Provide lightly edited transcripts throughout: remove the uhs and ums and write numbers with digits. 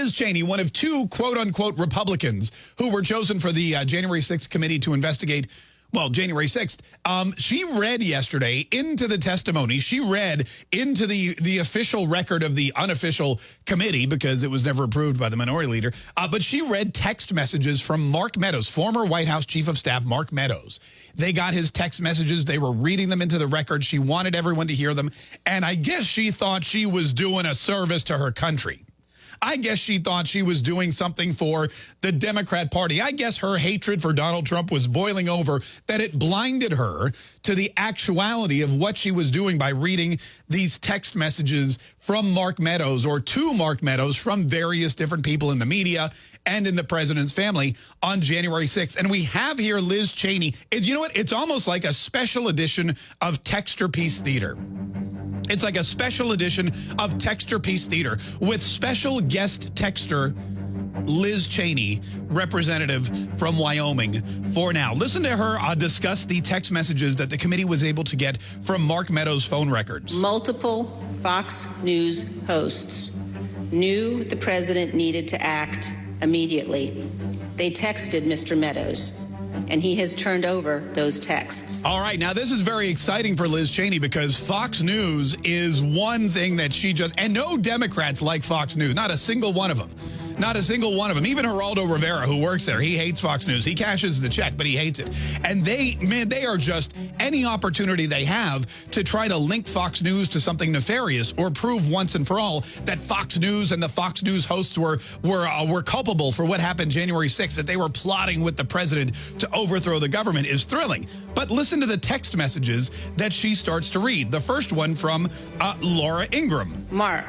Liz Cheney, one of two quote-unquote Republicans who were chosen for the January 6th committee to investigate, well, January 6th, she read yesterday into the testimony. She read into the official record of the unofficial committee because it was never approved by the minority leader. But she read text messages from Mark Meadows, former White House Chief of Staff Mark Meadows. They got his text messages. They were reading them into the record. She wanted everyone to hear them. And I guess she thought she was doing a service to her country. I guess she thought she was doing something for the Democrat Party. I guess her hatred for Donald Trump was boiling over, that it blinded her to the actuality of what she was doing by reading these text messages from Mark Meadows, or to Mark Meadows, from various different people in the media and in the president's family on January 6th. And we have here Liz Cheney. And you know what? It's almost like a special edition of Texture Piece Theater. It's like a special edition of Texture Piece Theater with special guest texter Liz Cheney, representative from Wyoming, for now. Listen to her discuss the text messages that the committee was able to get from Mark Meadows' phone records. Multiple Fox News hosts knew the president needed to act immediately. They texted Mr. Meadows, and he has turned over those texts. All right, now this is very exciting for Liz Cheney because Fox News is one thing that she just, and no Democrats like Fox News, not a single one of them. Not a single one of them. Even Geraldo Rivera, who works there, he hates Fox News. He cashes the check, but he hates it. And they are just, any opportunity they have to try to link Fox News to something nefarious or prove once and for all that Fox News and the Fox News hosts were culpable for what happened January 6th, that they were plotting with the president to overthrow the government, is thrilling. But listen to the text messages that she starts to read. The first one from Laura Ingraham. Mark,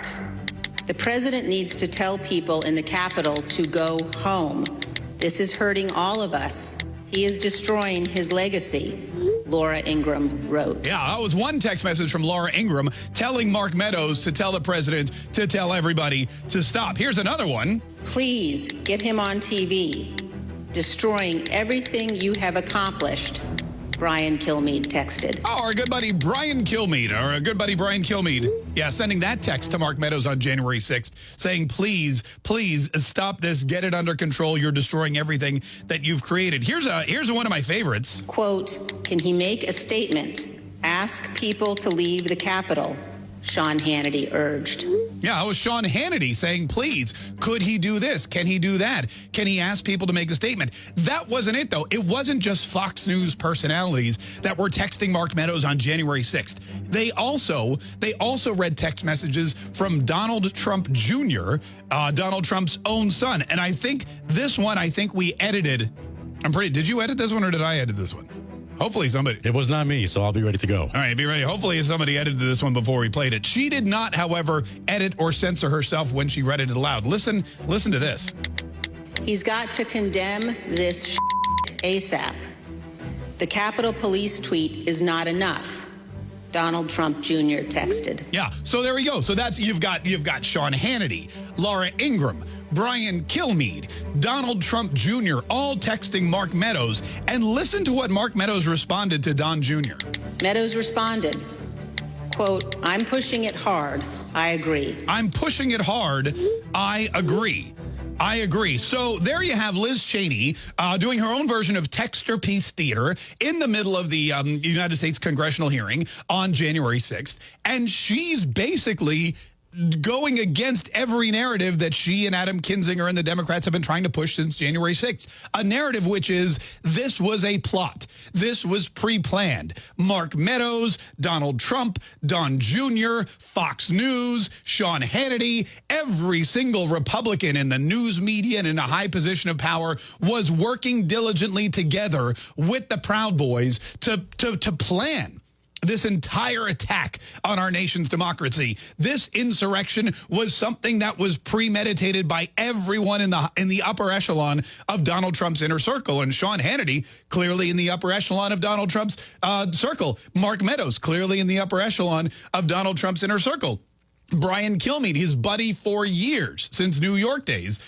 the president needs to tell people in the Capitol to go home. This is hurting all of us. He is destroying his legacy, Laura Ingraham wrote. Yeah, that was one text message from Laura Ingraham telling Mark Meadows to tell the president to tell everybody to stop. Here's another one. Please get him on TV. Destroying everything you have accomplished, Brian Kilmeade texted. Oh, our good buddy Brian Kilmeade, Yeah, sending that text to Mark Meadows on January 6th, saying, please, please stop this. Get it under control. You're destroying everything that you've created. Here's one of my favorites. Quote, can he make a statement? Ask people to leave the Capitol, Sean Hannity urged. Yeah, it was Sean Hannity saying, please, could he do this? Can he do that? Can he ask people to make a statement? That wasn't it, though. It wasn't just Fox News personalities that were texting Mark Meadows on January 6th. They also read text messages from Donald Trump Jr., Donald Trump's own son. And I think this one, we edited. Did you edit this one or did I edit this one? Hopefully somebody. It was not me, so I'll be ready to go. All right, be ready. Hopefully somebody edited this one before we played it. She did not, however, edit or censor herself when she read it aloud. Listen to this. He's got to condemn this ASAP. The Capitol Police tweet is not enough, Donald Trump Jr. texted. Yeah, so there we go. So that's you've got Sean Hannity, Laura Ingraham, Brian Kilmeade, Donald Trump Jr., all texting Mark Meadows. And listen to what Mark Meadows responded to Don Jr. Meadows responded, quote, I'm pushing it hard. I agree. I'm pushing it hard. I agree. I agree. So there you have Liz Cheney doing her own version of Texture Piece Theater in the middle of the United States congressional hearing on January 6th. And she's basically going against every narrative that she and Adam Kinzinger and the Democrats have been trying to push since January 6th. A narrative which is, this was a plot. This was pre-planned. Mark Meadows, Donald Trump, Don Jr., Fox News, Sean Hannity, every single Republican in the news media and in a high position of power was working diligently together with the Proud Boys to plan this entire attack on our nation's democracy. This insurrection was something that was premeditated by everyone in the upper echelon of Donald Trump's inner circle. And Sean Hannity, clearly in the upper echelon of Donald Trump's circle. Mark Meadows, clearly in the upper echelon of Donald Trump's inner circle. Brian Kilmeade, his buddy for years, since New York days,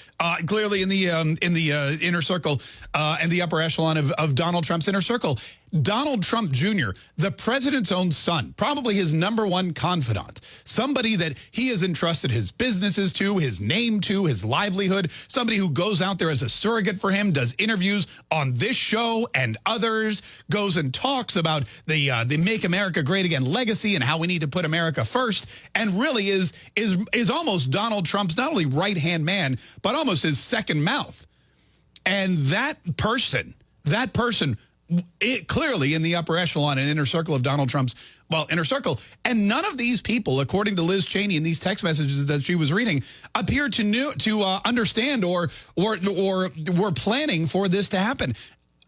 clearly in the inner circle and the upper echelon of Donald Trump's inner circle. Donald Trump Jr., the president's own son, probably his #1 confidant, somebody that he has entrusted his businesses to, his name to, his livelihood, somebody who goes out there as a surrogate for him, does interviews on this show and others, goes and talks about the Make America Great Again legacy and how we need to put America first, and really is almost Donald Trump's not only right-hand man, but almost his second mouth. And that person, clearly in the upper echelon and inner circle of Donald Trump's, well, inner circle. And none of these people, according to Liz Cheney in these text messages that she was reading, appeared to understand or were planning for this to happen.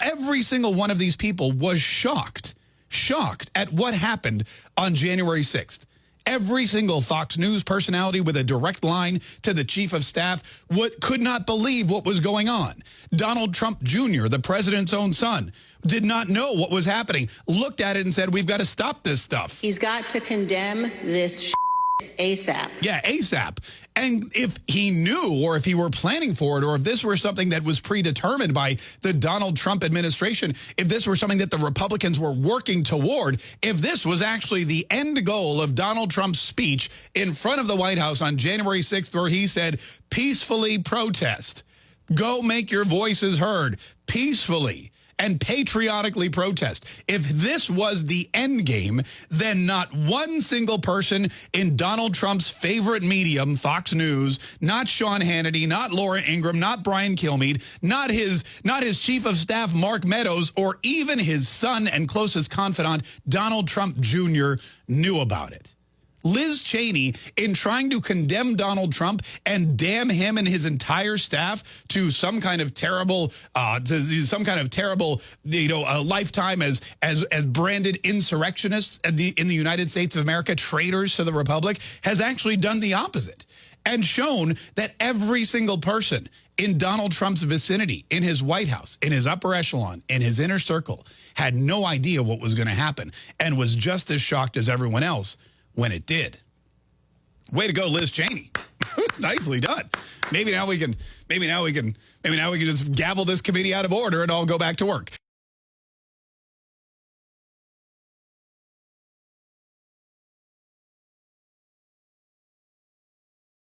Every single one of these people was shocked at what happened on January 6th. Every single Fox News personality with a direct line to the chief of staff could not believe what was going on. Donald Trump Jr., the president's own son, did not know what was happening, looked at it and said, we've got to stop this stuff. He's got to condemn this ASAP. Yeah, ASAP. And if he knew, or if he were planning for it, or if this were something that was predetermined by the Donald Trump administration, if this were something that the Republicans were working toward, if this was actually the end goal of Donald Trump's speech in front of the White House on January 6th, where he said, peacefully protest, go make your voices heard, peacefully and patriotically protest. If this was the end game, then not one single person in Donald Trump's favorite medium, Fox News, not Sean Hannity, not Laura Ingraham, not Brian Kilmeade, not his chief of staff, Mark Meadows, or even his son and closest confidant, Donald Trump Jr., knew about it. Liz Cheney, in trying to condemn Donald Trump and damn him and his entire staff to some kind of terrible, lifetime as branded insurrectionists in the United States of America, traitors to the Republic, has actually done the opposite and shown that every single person in Donald Trump's vicinity, in his White House, in his upper echelon, in his inner circle, had no idea what was going to happen and was just as shocked as everyone else when it did. Way to go, Liz Cheney. Nicely done. Maybe now we can just gavel this committee out of order and all go back to work.